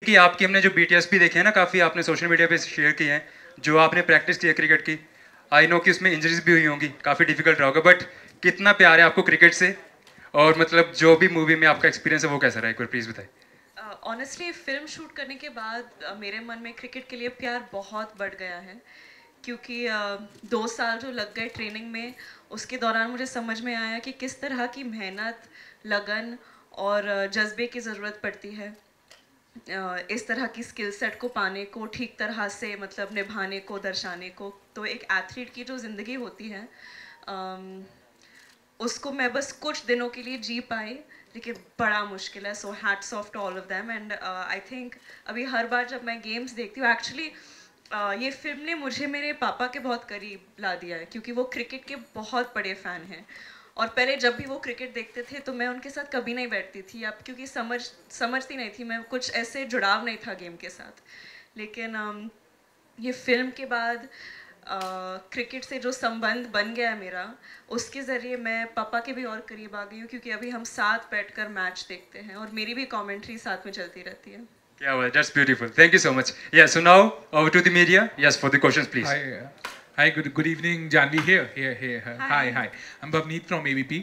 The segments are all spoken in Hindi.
कि आपकी हमने जो BTS भी देखे हैं ना, काफ़ी आपने सोशल मीडिया पे शेयर किए हैं, जो आपने प्रैक्टिस की है क्रिकेट की। आई नो कि उसमें इंजरीज भी हुई होंगी, काफ़ी डिफिकल्ट रहा होगा, बट कितना प्यार है आपको क्रिकेट से, और मतलब जो भी मूवी में आपका एक्सपीरियंस है वो कैसा रहा, एक बार प्लीज़ बताइए। ऑनेस्टली फिल्म शूट करने के बाद मेरे मन में क्रिकेट के लिए प्यार बहुत बढ़ गया है, क्योंकि 2 साल जो लग गए ट्रेनिंग में, उसके दौरान मुझे समझ में आया कि किस तरह की मेहनत, लगन और जज्बे की ज़रूरत पड़ती है इस तरह की स्किल सेट को पाने को, ठीक तरह से मतलब निभाने को, दर्शाने को। तो एक एथलीट की जो ज़िंदगी होती है उसको मैं बस कुछ दिनों के लिए जी पाई, लेकिन बड़ा मुश्किल है। So hats off to all of them. And I think अभी हर बार जब मैं गेम्स देखती हूँ, एक्चुअली ये फिल्म ने मुझे मेरे पापा के बहुत करीब ला दिया है, क्योंकि वो क्रिकेट के बहुत बड़े फ़ैन हैं। और पहले जब भी वो क्रिकेट देखते थे तो मैं उनके साथ कभी नहीं बैठती थी, अब क्योंकि समझती नहीं थी मैं, कुछ ऐसे जुड़ाव नहीं था गेम के साथ। लेकिन ये फिल्म के बाद क्रिकेट से जो संबंध बन गया है मेरा, उसके ज़रिए मैं पापा के भी और करीब आ गई हूँ, क्योंकि अभी हम साथ बैठकर मैच देखते हैं और मेरी भी कमेंट्री साथ में चलती रहती है। क्या हुआ, that's beautiful, thank you so much. Yes, so now over to the media, yes for the questions please. Hi, good evening, Janvi here. Hi. Hi. I'm Bhavneet from ABP.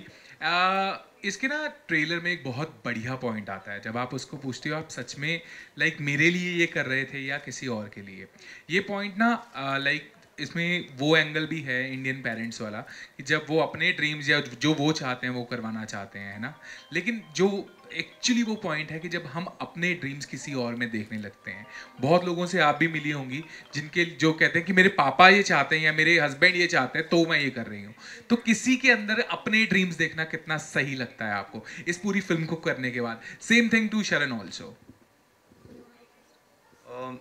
इसके ना ट्रेलर में एक बहुत बढ़िया पॉइंट आता है, जब आप उसको पूछते हो आप सच में लाइक मेरे लिए ये कर रहे थे या किसी और के लिए। ये पॉइंट ना लाइक इसमें वो एंगल भी है इंडियन पेरेंट्स वाला, कि जब वो अपने ड्रीम्स या जो वो चाहते हैं वो करवाना चाहते हैं, है ना। लेकिन जो एक्चुअली वो पॉइंट है कि जब हम अपने ड्रीम्स किसी और में देखने लगते हैं, बहुत लोगों से आप भी मिली होंगी जिनके जो कहते हैं कि मेरे पापा ये चाहते हैं या मेरे हस्बैंड ये चाहते हैं तो मैं ये कर रही हूँ। तो किसी के अंदर अपने ड्रीम्स देखना कितना सही लगता है आपको इस पूरी फिल्म को करने के बाद। सेम थिंग टू शरण also.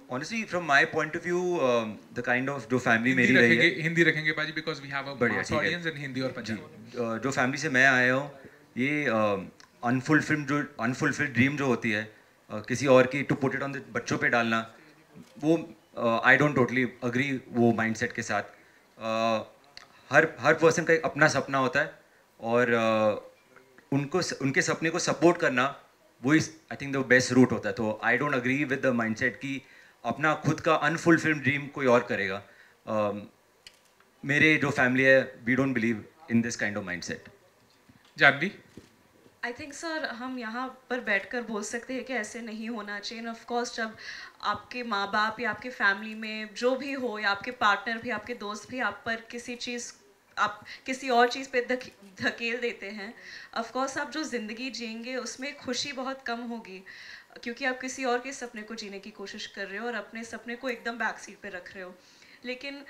Honestly, from my point of view, the kind of जो फैमिली मेरी रही है, हिंदी रखेंगे बाजी, because we have a mass audience in Hindi और पंजाबी। जो फैमिली से मैं आया हूँ, ये अनफुलफिल्ड ड्रीम जो होती है किसी और की, to put it on the बच्चों पे डालना, वो आई डोंट टोटली अग्री वो माइंडसेट के साथ। हर पर्सन का एक अपना सपना होता है, और उनके सपने को सपोर्ट करना वही I think the best route होता है। तो I don't agree with the mindset कि अपना खुद का अनफुलफिल्ड ड्रीम कोई और करेगा। मेरे जो फैमिली है, we don't believe in this kind of mindset. Janhvi, I think sir हम यहाँ पर बैठकर बोल सकते हैं कि ऐसे नहीं होना चाहिए। ऑफ कोर्स जब आपके माँ बाप या आपके फैमिली में जो भी हो, या आपके पार्टनर भी, आपके दोस्त भी आप पर किसी चीज़, आप किसी और चीज़ पे धकेल देते हैं, ऑफ कोर्स आप जो ज़िंदगी जिएंगे उसमें खुशी बहुत कम होगी, क्योंकि आप किसी और के सपने को जीने की कोशिश कर रहे हो और अपने सपने को एकदम बैक सीट पे रख रहे हो। लेकिन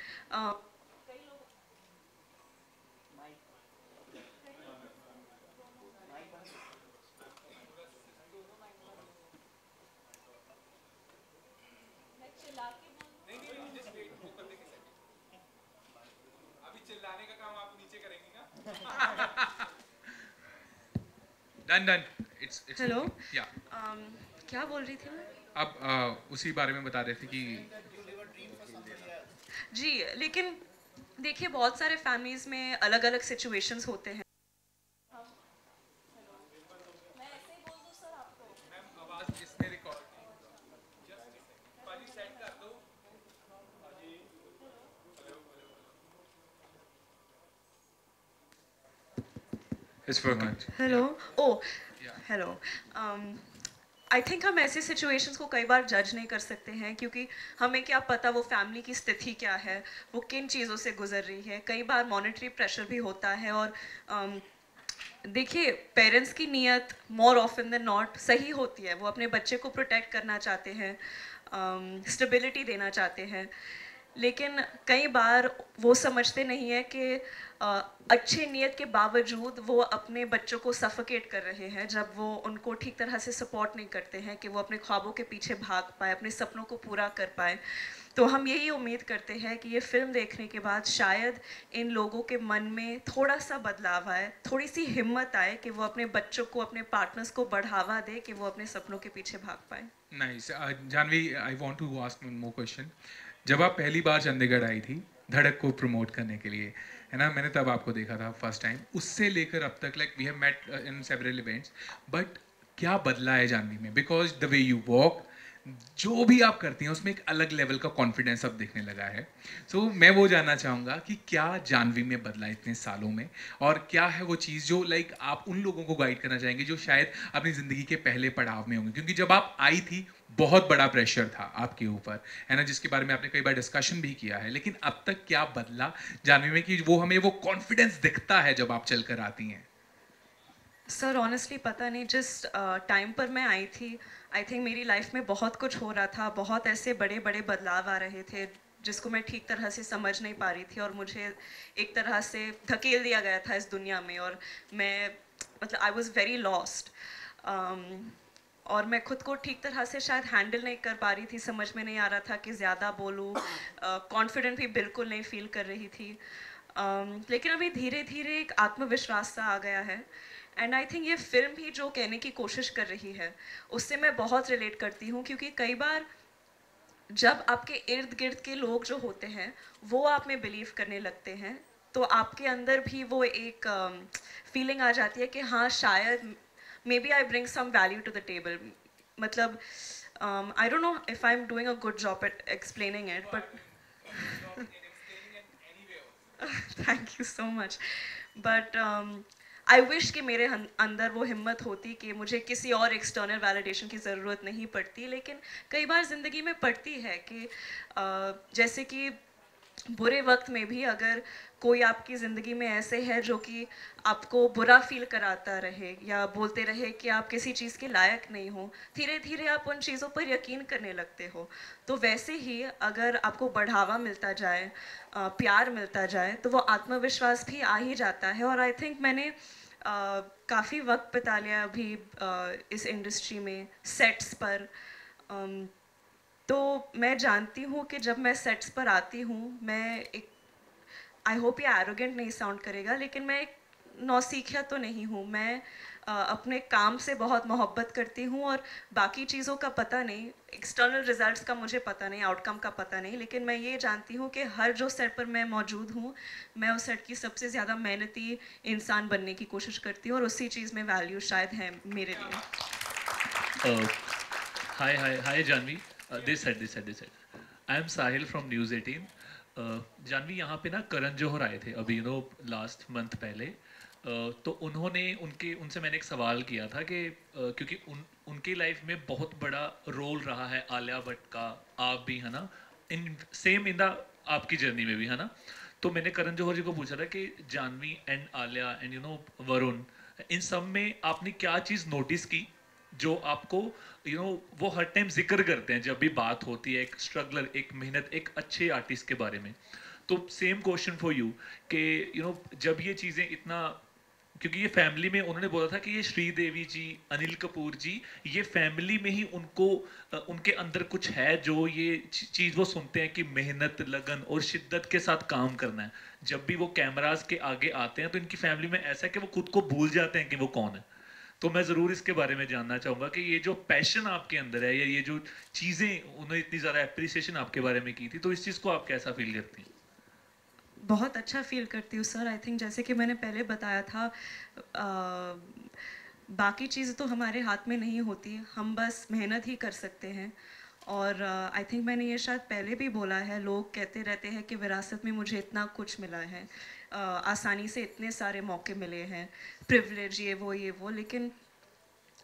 डन इट्स हेलो, या क्या बोल रही थी मैं? अब उसी बारे में बता रहे थे कि जी, लेकिन देखिए बहुत सारे फैमिलीज़ में अलग अलग सिचुएशंस होते हैं। It's working. Hello, oh hello. I think हम ऐसे सिचुएशंस को कई बार जज नहीं कर सकते हैं, क्योंकि हमें क्या पता वो फैमिली की स्थिति क्या है, वो किन चीज़ों से गुजर रही है। कई बार मॉनेटरी प्रेशर भी होता है, और देखिए पेरेंट्स की नीयत मोर ऑफन देन नॉट सही होती है। वो अपने बच्चे को प्रोटेक्ट करना चाहते हैं, स्टेबिलिटी देना चाहते हैं, लेकिन कई बार वो समझते नहीं है कि अच्छे नीयत के बावजूद वो अपने बच्चों को सफोकेट कर रहे हैं, जब वो उनको ठीक तरह से सपोर्ट नहीं करते हैं कि वो अपने ख्वाबों के पीछे भाग पाए, अपने सपनों को पूरा कर पाए। तो हम यही उम्मीद करते हैं कि ये फिल्म देखने के बाद शायद इन लोगों के मन में थोड़ा सा बदलाव आए, थोड़ी सी हिम्मत आए कि वो अपने बच्चों को, अपने पार्टनर्स को बढ़ावा दे कि वो अपने सपनों के पीछे भाग पाए। Nice. Janhvi, I want to ask one more question. जब आप पहली बार चंडीगढ़ आई थी धड़क को प्रमोट करने के लिए, है ना, मैंने तब आपको देखा था फर्स्ट टाइम, उससे लेकर अब तक like we have met in several events, but क्या बदला है जानवी में? Because the way you walk, जो भी आप करती हैं उसमें एक अलग लेवल का कॉन्फिडेंस अब दिखने लगा है। सो मैं वो जानना चाहूँगा कि क्या जानवी में बदला इतने सालों में, और क्या है वो चीज़ जो लाइक आप उन लोगों को गाइड करना चाहेंगे जो शायद अपनी ज़िंदगी के पहले पड़ाव में होंगे, क्योंकि जब आप आई थी बहुत बड़ा प्रेशर था आपके ऊपर, है ना, जिसके बारे में आपने कई बार डिस्कशन भी किया है, लेकिन अब तक क्या बदला जानवी में कि वो हमें वो कॉन्फिडेंस दिखता है जब आप चल कर आती हैं? सर ऑनेस्टली पता नहीं, जिस टाइम पर मैं आई थी, आई थिंक मेरी लाइफ में बहुत कुछ हो रहा था, बहुत ऐसे बड़े बड़े बदलाव आ रहे थे जिसको मैं ठीक तरह से समझ नहीं पा रही थी, और मुझे एक तरह से धकेल दिया गया था इस दुनिया में, और मैं मतलब आई वॉज़ वेरी लॉस्ट। और मैं खुद को ठीक तरह से शायद हैंडल नहीं कर पा रही थी, समझ में नहीं आ रहा था कि ज़्यादा बोलूँ, कॉन्फिडेंट भी बिल्कुल नहीं फील कर रही थी। लेकिन अभी धीरे धीरे एक आत्मविश्वास सा आ गया है, एंड आई थिंक ये फिल्म भी जो कहने की कोशिश कर रही है उससे मैं बहुत रिलेट करती हूँ, क्योंकि कई बार जब आपके इर्द गिर्द के लोग जो होते हैं वो आप में बिलीव करने लगते हैं, तो आपके अंदर भी वो एक फीलिंग आ जाती है कि हाँ शायद may be I bring some value to the table. मतलब I don't know if I am doing a good job at explaining it, but thank you so much. But I wish कि मेरे अंदर वो हिम्मत होती कि मुझे किसी और एक्सटर्नल वैलिडेशन की ज़रूरत नहीं पड़ती, लेकिन कई बार ज़िंदगी में पड़ती है कि जैसे कि बुरे वक्त में भी अगर कोई आपकी ज़िंदगी में ऐसे है जो कि आपको बुरा फील कराता रहे या बोलते रहे कि आप किसी चीज़ के लायक नहीं हो, धीरे धीरे आप उन चीज़ों पर यकीन करने लगते हो। तो वैसे ही अगर आपको बढ़ावा मिलता जाए, प्यार मिलता जाए, तो वो आत्मविश्वास भी आ ही जाता है। और आई थिंक मैंने काफ़ी वक्त बिता लिया अभी इस इंडस्ट्री में, सेट्स पर। तो मैं जानती हूँ कि जब मैं सेट्स पर आती हूँ, मैं एक, आई होप ये एरोगेंट नहीं साउंड करेगा, लेकिन मैं एक नौसीखिया तो नहीं हूँ। मैं अपने काम से बहुत मोहब्बत करती हूँ, और बाकी चीज़ों का पता नहीं, एक्सटर्नल रिजल्ट्स का मुझे पता नहीं, आउटकम का पता नहीं, लेकिन मैं ये जानती हूँ कि हर जो सेट पर मैं मौजूद हूँ, मैं उस सेट की सबसे ज़्यादा मेहनती इंसान बनने की कोशिश करती हूँ, और उसी चीज़ में वैल्यू शायद है मेरे लिए। Hi, Janvi. This side. I am Sahil from News 18. Janvi, यहाँ पे ना करण जौहर आए थे अभी लास्ट मंथ पहले। तो उनसे मैंने एक सवाल किया था कि क्योंकि उनकी लाइफ में बहुत बड़ा रोल रहा है आलिया भट्ट का, आप भी है ना, इन द आपकी जर्नी में भी है ना। तो मैंने करण जौहर जी को पूछा था कि जानवी एंड आलिया एंड वरुण, इन सब में आपने क्या चीज़ नोटिस की जो आपको वो हर टाइम जिक्र करते हैं जब भी बात होती है एक स्ट्रगलर, एक मेहनत, एक अच्छे आर्टिस्ट के बारे में। तो सेम क्वेश्चन फॉर यू कि जब ये चीज़ें इतना, क्योंकि ये फैमिली में उन्होंने बोला था कि ये श्रीदेवी जी, अनिल कपूर जी, ये फैमिली में ही उनको उनके अंदर कुछ है जो ये चीज़ वो सुनते हैं कि मेहनत, लगन और शिद्दत के साथ काम करना है। जब भी वो कैमरास के आगे आते हैं तो इनकी फैमिली में ऐसा है कि वो खुद को भूल जाते हैं कि वो कौन है। तो मैं ज़रूर इसके बारे में जानना चाहूँगा कि ये जो पैशन आपके अंदर है या ये जो चीज़ें उन्होंने इतनी ज़्यादा अप्रिसिएशन आपके बारे में की थी, तो इस चीज़ को आप कैसा फील करती हैं? बहुत अच्छा फील करती हूँ सर। आई थिंक जैसे कि मैंने पहले बताया था, बाकी चीज़ें तो हमारे हाथ में नहीं होती, हम बस मेहनत ही कर सकते हैं। और आई थिंक मैंने ये शायद पहले भी बोला है, लोग कहते रहते हैं कि विरासत में मुझे इतना कुछ मिला है, आसानी से इतने सारे मौके मिले हैं, प्रिविलेज, ये वो, लेकिन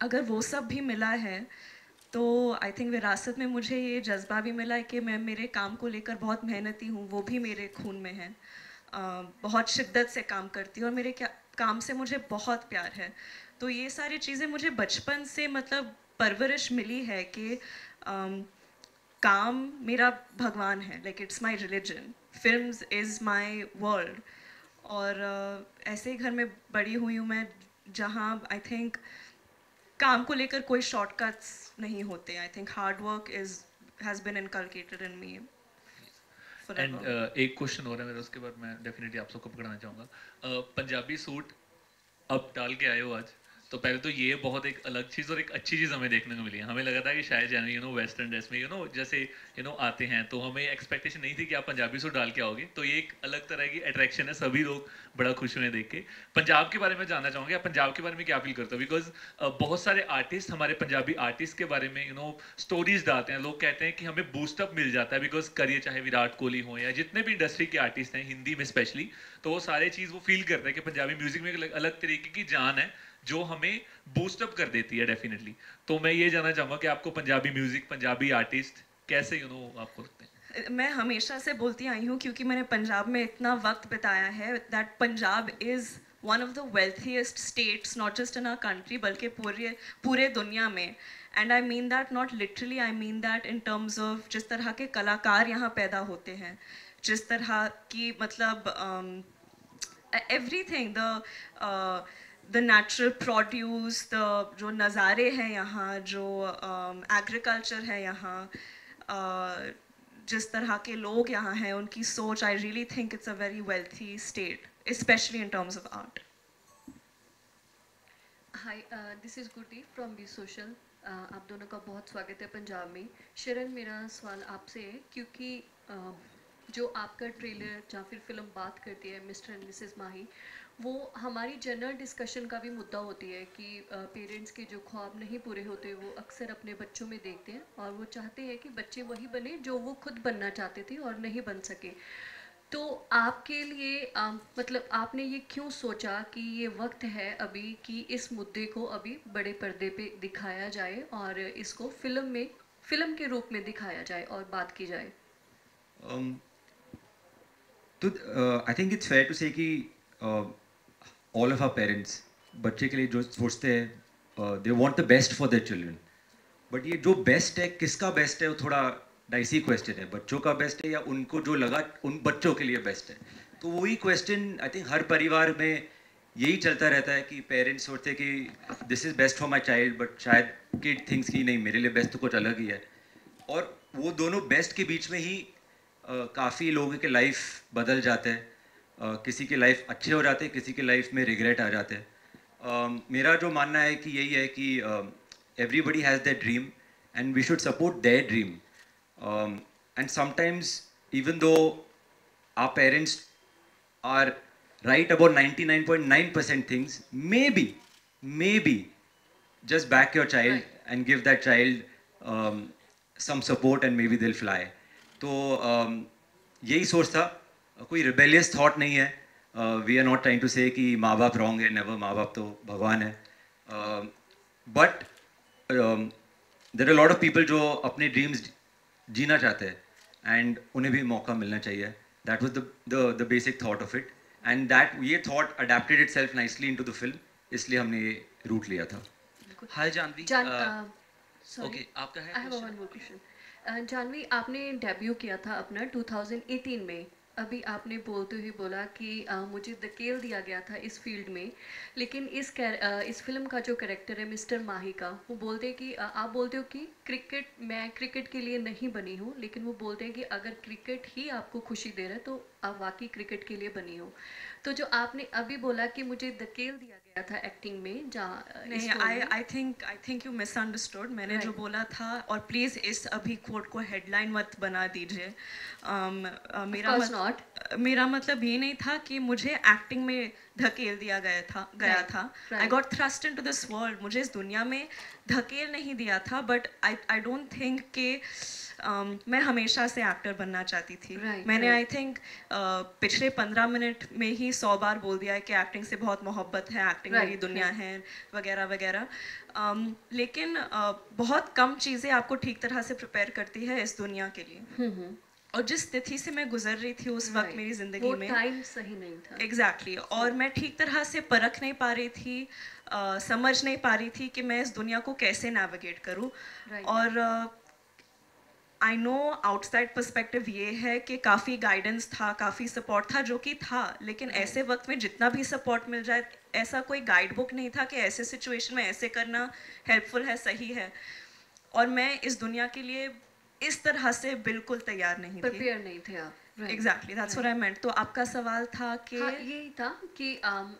अगर वो सब भी मिला है तो आई थिंक विरासत में मुझे ये जज्बा भी मिला है कि मैं मेरे काम को लेकर बहुत मेहनती हूँ, वो भी मेरे खून में है। बहुत शिद्दत से काम करती हूँ, और मेरे काम से मुझे बहुत प्यार है। तो ये सारी चीज़ें मुझे बचपन से मतलब परवरिश मिली है कि काम मेरा भगवान है, like it's my religion, films is my world. और ऐसे ही घर में बड़ी हुई हूँ मैं जहाँ आई थिंक काम को लेकर कोई शॉर्टकट्स नहीं होते। I think hard work has been inculcated in me and forever. एक क्वेश्चन हो रहा है मेरा, उसके बाद मैं डेफिनेटली आप सबको पकड़ना चाहूँगा। पंजाबी सूट अब डाल के आए हो आज, तो पहले तो ये बहुत एक अलग चीज़ और एक अच्छी चीज़ हमें देखने को मिली है। हमें लगा था कि शायद जानवी वेस्टर्न ड्रेस में जैसे आते हैं, तो हमें एक्सपेक्टेशन नहीं थी कि आप पंजाबी सूट डाल के आओगे। तो ये एक अलग तरह की अट्रैक्शन है, सभी लोग बड़ा खुश हुए देख के। पंजाब के बारे में जानना चाहूँगे, आप पंजाब के बारे में क्या फील करते हो? बिकॉज बहुत सारे आर्टिस्ट, हमारे पंजाबी आर्टिस्ट के बारे में स्टोरीज डालते हैं, लोग कहते हैं कि हमें बूस्टअप मिल जाता है बिकॉज करिए, चाहे विराट कोहली हो या जितने भी इंडस्ट्री के आर्टिस्ट हैं हिंदी में स्पेशली, तो वो सारे चीज़ वो फील करते हैं कि पंजाबी म्यूजिक में एक अलग तरीके की जान है जो हमें बूस्टअप कर देती है डेफिनेटली। तो मैं ये जानना चाहूँगा कि आपको पंजाबी म्यूजिक, पंजाबी आर्टिस्ट कैसे आपको लगते हैं? मैं हमेशा से बोलती आई हूँ, क्योंकि मैंने पंजाब में इतना वक्त बिताया है, that Punjab is one of the wealthiest states, not just in our country बल्कि पूरे दुनिया में। And I mean that not literally, I mean that in terms of जिस तरह के कलाकार यहाँ पैदा होते हैं, जिस तरह की मतलब everything, the natural produce, the जो नज़ारे हैं यहाँ, जो एग्रीकल्चर है यहाँ, जिस तरह के लोग यहाँ हैं, उनकी सोच, I really think it's a very wealthy state, specially in terms of art. Hi, this is Guddi from B social. आप दोनों का बहुत स्वागत है पंजाब में। शरण, मेरा सवाल आपसे है, क्योंकि जो आपका ट्रेलर या फिर फिल्म बात करती है मिस्टर एंड मिसेस माही, वो हमारी जनरल डिस्कशन का भी मुद्दा होती है कि पेरेंट्स के जो ख्वाब नहीं पूरे होते वो अक्सर अपने बच्चों में देखते हैं, और वो चाहते हैं कि बच्चे वही बने जो वो खुद बनना चाहते थे और नहीं बन सके। तो आपके लिए मतलब आपने ये क्यों सोचा कि ये वक्त है अभी कि इस मुद्दे को अभी बड़े पर्दे पे दिखाया जाए और इसको फिल्म के रूप में दिखाया जाए और बात की जाए? तो I think it's fair to say कि ऑल ऑफ आवर पेरेंट्स बच्चे के लिए जो सोचते हैं, they want the best for their children, but ये जो बेस्ट है, किसका बेस्ट है, वो थोड़ा डाइसी क्वेश्चन है। बच्चों का बेस्ट है या उनको जो लगा उन बच्चों के लिए बेस्ट है? तो वही क्वेश्चन आई थिंक हर परिवार में यही चलता रहता है कि पेरेंट्स सोचते हैं कि this is best for my child, but शायद किड थिंक्स कि नहीं, मेरे लिए बेस्ट तो कुछ अलग ही है। और वो दोनों बेस्ट के बीच में ही काफ़ी लोगों के लाइफ बदल जाते हैं। किसी के लाइफ अच्छे हो जाते हैं, किसी के लाइफ में रिग्रेट आ जाते हैं। मेरा जो मानना है कि यही है कि everybody has their dream and we should support their dream. And sometimes even though our parents are right about 99.9% things, maybe just back your child and give that child some support and maybe they'll fly. तो यही सोच था, कोई rebellious thought नहीं है। We are not trying to say कि माँ बाप wrong है, never, माँ बाप तो भगवान है। But there are a lot of people जो अपने dreams जीना चाहते हैं and उन्हें भी मौका मिलना चाहिए। That was the basic thought of it, and that ये thought adapted itself nicely into the film, इसलिए हमने ये रूट लिया था। हाय जानवी, ओके, आपका है? I have one more question. Janvi, आपने डेब्यू किया था अपना 2018 में। अभी आपने बोलते हुए बोला कि मुझे धकेल दिया गया था इस फील्ड में, लेकिन इस फिल्म का जो कैरेक्टर है मिस्टर माही का, वो बोलते हैं कि आप बोलते हो कि मैं क्रिकेट के लिए नहीं बनी हूँ, लेकिन वो बोलते हैं कि अगर क्रिकेट ही आपको खुशी दे रहा है तो आप वाकई क्रिकेट के लिए बनी हो। तो जो आपने अभी बोला कि मुझे धकेल दिया गया था एक्टिंग में, जहाँ नहीं, आई थिंक यू मिसअंडरस्टूड। मैंने जो बोला था, और प्लीज़ इस अभी कोट को हेडलाइन मत बना दीजिए। मेरा मतलब ये नहीं था कि मुझे एक्टिंग में धकेल दिया गया था। I got thrust into this world. मुझे इस दुनिया में धकेल नहीं दिया था, बट आई डोंट थिंक कि मैं हमेशा से एक्टर बनना चाहती थी। मैंने आई थिंक पिछले 15 मिनट में ही 100 बार बोल दिया है कि एक्टिंग से बहुत मोहब्बत है, एक्टिंग मेरी दुनिया है, वगैरह वगैरह। लेकिन बहुत कम चीज़ें आपको ठीक तरह से प्रिपेयर करती है इस दुनिया के लिए। और जिस स्थिति से मैं गुजर रही थी उस वक्त मेरी ज़िंदगी में, टाइम सही नहीं था। एग्जैक्टली। और मैं ठीक तरह से परख नहीं पा रही थी, समझ नहीं पा रही थी कि मैं इस दुनिया को कैसे नेविगेट करूँ। और आई नो आउटसाइड पर्सपेक्टिव ये है कि काफ़ी गाइडेंस था, काफ़ी सपोर्ट था, जो कि था, लेकिन ऐसे वक्त में जितना भी सपोर्ट मिल जाए, ऐसा कोई गाइड बुक नहीं था कि ऐसे सिचुएशन में ऐसे करना हेल्पफुल है, सही है। और मैं इस दुनिया के लिए इस तरह से बिल्कुल तैयार नहीं थी, प्रिपेयर नहीं थे आप। एग्जैक्टली, दैट्स व्हाट आई मेंट। तो आपका सवाल था कि यही था कि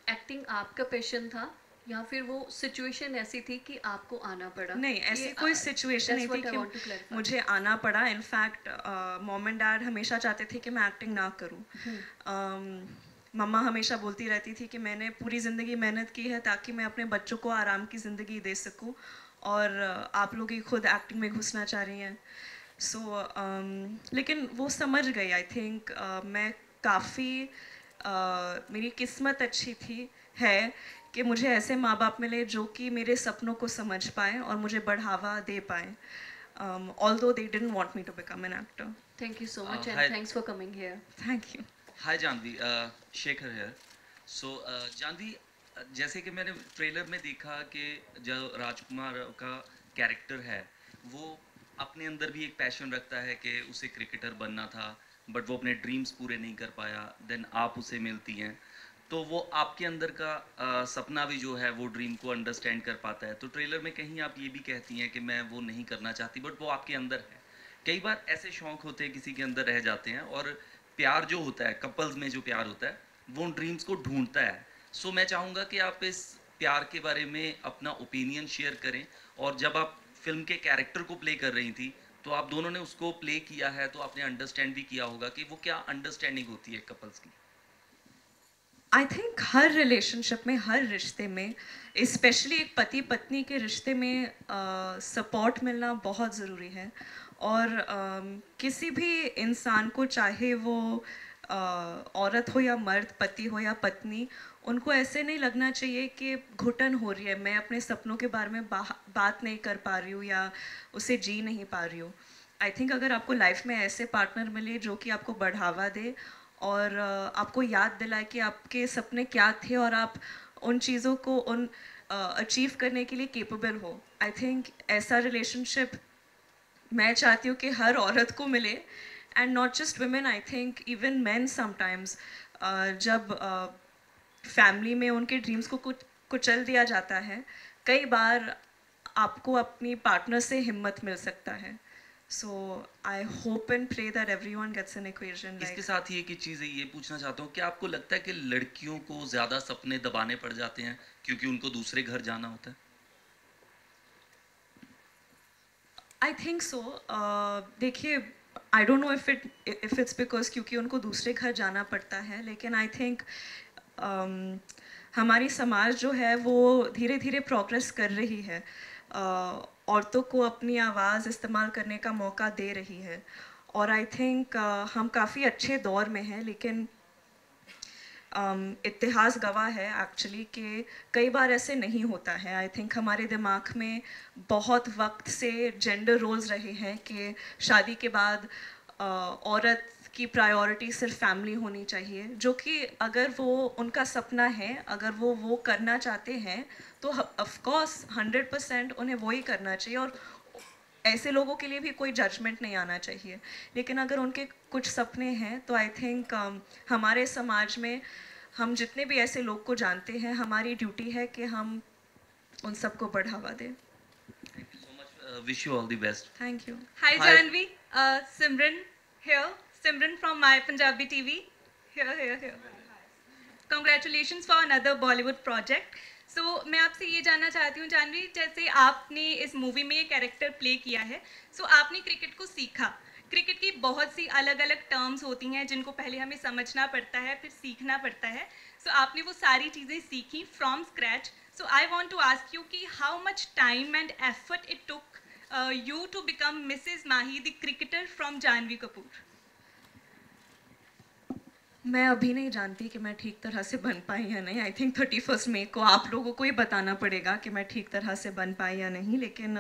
एक्टिंग आपका पैशन था या फिर वो सिचुएशन ऐसी थी कि आपको आना पड़ा? नहीं, ऐसी कोई सिचुएशन नहीं थी कि मुझे आना पड़ा। इनफैक्ट मॉम एंड डैड हमेशा चाहते थे कि मैं एक्टिंग ना करूं। मम्मा हमेशा बोलती रहती थी कि मैंने पूरी ज़िंदगी मेहनत की है ताकि मैं अपने बच्चों को आराम की ज़िंदगी दे सकूं, और आप लोग ही खुद एक्टिंग में घुसना चाह रही हैं। लेकिन वो समझ गई। आई थिंक मैं काफ़ी मेरी किस्मत अच्छी थी है कि मुझे ऐसे माँ बाप मिले जो कि मेरे सपनों को समझ पाए और मुझे बढ़ावा दे पाए, although they didn't want me to become an actor. Thank you so much and thanks for coming here. Thank you. Hi Janvi, Shekhar here. So Janvi, जैसे कि मैंने ट्रेलर में देखा कि जो राजकुमार का कैरेक्टर है वो अपने अंदर भी एक पैशन रखता है कि उसे क्रिकेटर बनना था, बट वो अपने ड्रीम्स पूरे नहीं कर पाया। देन आप उसे मिलती हैं तो वो आपके अंदर का सपना भी जो है वो ड्रीम को अंडरस्टैंड कर पाता है। तो ट्रेलर में कहीं आप ये भी कहती हैं कि मैं वो नहीं करना चाहती, बट वो आपके अंदर है। कई बार ऐसे शौक होते हैं किसी के अंदर रह जाते हैं, और प्यार जो होता है कपल्स में जो प्यार होता है वो उन ड्रीम्स को ढूंढता है। सो मैं चाहूँगा कि आप इस प्यार के बारे में अपना ओपिनियन शेयर करें, और जब आप फिल्म के कैरेक्टर को प्ले कर रही थी तो आप दोनों ने उसको प्ले किया है तो आपने अंडरस्टैंड भी किया होगा कि वो क्या अंडरस्टैंडिंग होती है कपल्स की। आई थिंक हर रिलेशनशिप में, हर रिश्ते में, स्पेशली एक पति पत्नी के रिश्ते में सपोर्ट मिलना बहुत ज़रूरी है। और किसी भी इंसान को, चाहे वो औरत हो या मर्द, पति हो या पत्नी, उनको ऐसे नहीं लगना चाहिए कि घुटन हो रही है, मैं अपने सपनों के बारे में बात नहीं कर पा रही हूँ या उसे जी नहीं पा रही हूँ। आई थिंक अगर आपको लाइफ में ऐसे पार्टनर मिले जो कि आपको बढ़ावा दे और आपको याद दिलाए कि आपके सपने क्या थे और आप उन चीज़ों को अचीव करने के लिए केपेबल हो, आई थिंक ऐसा रिलेशनशिप मैं चाहती हूँ कि हर औरत को मिले। And not just women, I think even main sometimes, जब फैमिली में उनके ड्रीम्स को कुचल दिया जाता है, कई बार आपको अपनी पार्टनर से हिम्मत मिल सकता है। So I hope and pray that everyone gets an equation. इसके साथ ही एक चीज़ ये पूछना चाहता हूँ कि आपको लगता है कि लड़कियों को ज़्यादा सपने दबाने पड़ जाते हैं क्योंकि उनको दूसरे घर जाना होता है? I think so. देखिए, I don't know if it's because क्योंकि उनको दूसरे घर जाना पड़ता है, लेकिन I think हमारी समाज जो है वो धीरे धीरे प्रोग्रेस कर रही है, औरतों को अपनी आवाज़ इस्तेमाल करने का मौका दे रही है। और आई थिंक हम काफ़ी अच्छे दौर में हैं, लेकिन इतिहास गवाह है एक्चुअली कि कई बार ऐसे नहीं होता है। आई थिंक हमारे दिमाग में बहुत वक्त से जेंडर रोल्स रहे हैं कि शादी के बाद औरत की प्रायोरिटी सिर्फ फैमिली होनी चाहिए, जो कि अगर वो उनका सपना है, अगर वो करना चाहते हैं तो ऑफ कोर्स 100% उन्हें वही करना चाहिए, और ऐसे लोगों के लिए भी कोई जजमेंट नहीं आना चाहिए। लेकिन अगर उनके कुछ सपने हैं तो आई थिंक हमारे समाज में हम जितने भी ऐसे लोग को जानते हैं, हमारी ड्यूटी है कि हम उन सबको बढ़ावा दें। Thank you so much. Wish you all the best. Thank you. Hi Janvi, Simran here. Simran from My Punjabi TV. Here. Congratulations for another Bollywood project. So मैं आपसे ये जानना चाहती हूँ जानवी, जैसे आपने इस मूवी में ये कैरेक्टर प्ले किया है, सो आपने क्रिकेट को सीखा। क्रिकेट की बहुत सी अलग अलग टर्म्स होती हैं जिनको पहले हमें समझना पड़ता है, फिर सीखना पड़ता है। सो आपने वो सारी चीज़ें सीखी from scratch. So I want to ask you कि how much time and effort it took you to become Mrs. Mahi, the cricketer from Janvi Kapoor? मैं अभी नहीं जानती कि मैं ठीक तरह से बन पाई या नहीं। आई थिंक 31 मई को आप लोगों को ही बताना पड़ेगा कि मैं ठीक तरह से बन पाई या नहीं। लेकिन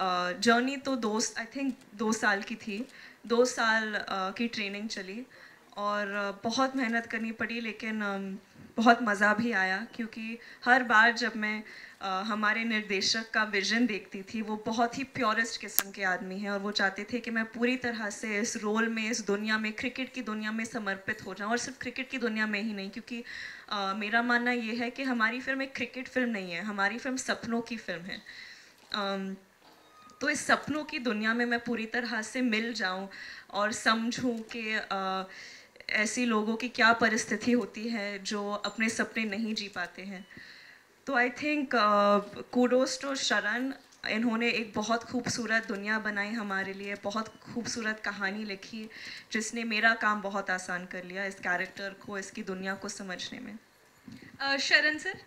जर्नी तो आई थिंक 2 साल की थी। 2 साल की ट्रेनिंग चली और बहुत मेहनत करनी पड़ी, लेकिन बहुत मज़ा भी आया, क्योंकि हर बार जब मैं हमारे निर्देशक का विजन देखती थी, वो बहुत ही प्योरेस्ट किस्म के आदमी हैं और वो चाहते थे कि मैं पूरी तरह से इस रोल में, इस दुनिया में, क्रिकेट की दुनिया में समर्पित हो जाऊं। और सिर्फ क्रिकेट की दुनिया में ही नहीं, क्योंकि मेरा मानना ये है कि हमारी फिल्म एक क्रिकेट फिल्म नहीं है, हमारी फिल्म सपनों की फिल्म है। तो इस सपनों की दुनिया में मैं पूरी तरह से मिल जाऊं और समझूं कि ऐसी लोगों की क्या परिस्थिति होती है जो अपने सपने नहीं जी पाते हैं। तो आई थिंक कूडोस टू शरण, इन्होंने एक बहुत खूबसूरत दुनिया बनाई हमारे लिए, बहुत खूबसूरत कहानी लिखी जिसने मेरा काम बहुत आसान कर लिया इस कैरेक्टर को, इसकी दुनिया को समझने में। शरण सर,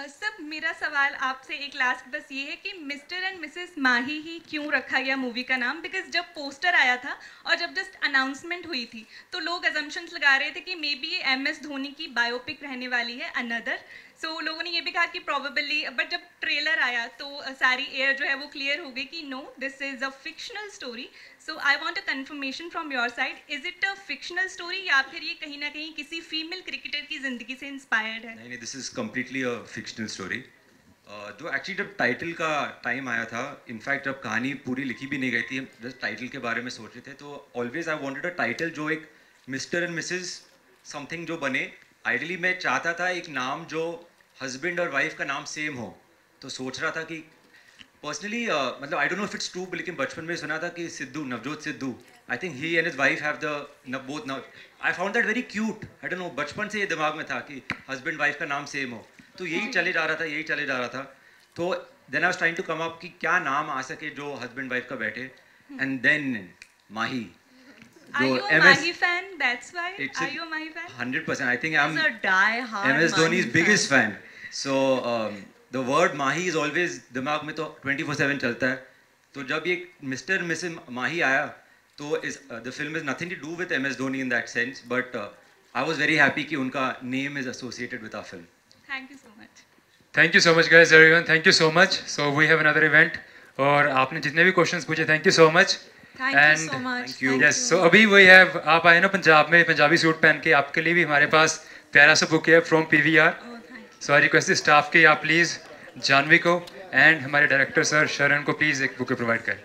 सब मेरा सवाल आपसे एक लास्ट बस ये है कि मिस्टर एंड मिसेस माही ही क्यों रखा गया मूवी का नाम? बिकॉज जब पोस्टर आया था और जब जस्ट अनाउंसमेंट हुई थी तो लोग अजम्पशंस लगा रहे थे कि मे बी ये MS धोनी की बायोपिक रहने वाली है, अनदर। सो लोगों ने ये भी कहा कि प्रोबेबली, बट जब ट्रेलर आया तो सारी एयर जो है वो क्लियर हो गई कि no, this is a fictional story. So I want a confirmation from your side, is it a fictional story या फिर ये कहीं ना कहीं किसी फीमेल क्रिकेटर की ज़िंदगी से इंस्पायर्ड है? नहीं, this is completely a fictional story. जो एक्चुअली जब टाइटल का टाइम आया था, इनफैक्ट जब कहानी पूरी लिखी भी नहीं गई थी, जस्ट टाइटल के बारे में सोच रहे थे, तो always I wanted a title जो एक मिस्टर एंड मिसेस समथिंग जो बने। आइडियली मैं चाहता था एक नाम जो हस्बैंड और वाइफ का नाम सेम हो, तो सोच रहा था कि पर्सनली मतलब I don't know if it's true, लेकिन बचपन में सुना था कि Sidhu, Navjot Sidhu, I think he and his wife have the both now. I found that very cute. I don't no, बचपन से ये दिमाग में था कि हस्बैंड वाइफ का नाम सेम हो, तो यही चले जा रहा था। तो then I was trying to come up कि क्या नाम आ सके जो हस्बैंड वाइफ का बैठे, and then Mahi. Are you a Mahi fan? That's why. Are you a Mahi fan? 100%. I think I'm He's a die-hard MS Dhoni's Mahi biggest fan. fan. So the word Mahi is always दिमाग में तो 24/7 चलता है। तो जब ये मिस्टर मिसेस माही आया तो the film has nothing to do with MS Dhoni in that sense, but I was very happy कि उनका name is associated with our film. Thank you so much. Thank you so much guys, everyone, thank you so much. So we have another event, और आपने जितने भी क्वेश्चंस पूछे, thank you so much. Thank you so much. thank you. Yes, so अभी वी हैव, आप आए ना पंजाब में पंजाबी सूट पहन के, आपके लिए भी हमारे पास प्यारा सा बुक है from PVR। Oh, thank you. So I request staff के आप प्लीज़ जानवी को एंड हमारे डायरेक्टर सर शरण को प्लीज़ एक बुक प्रोवाइड करें।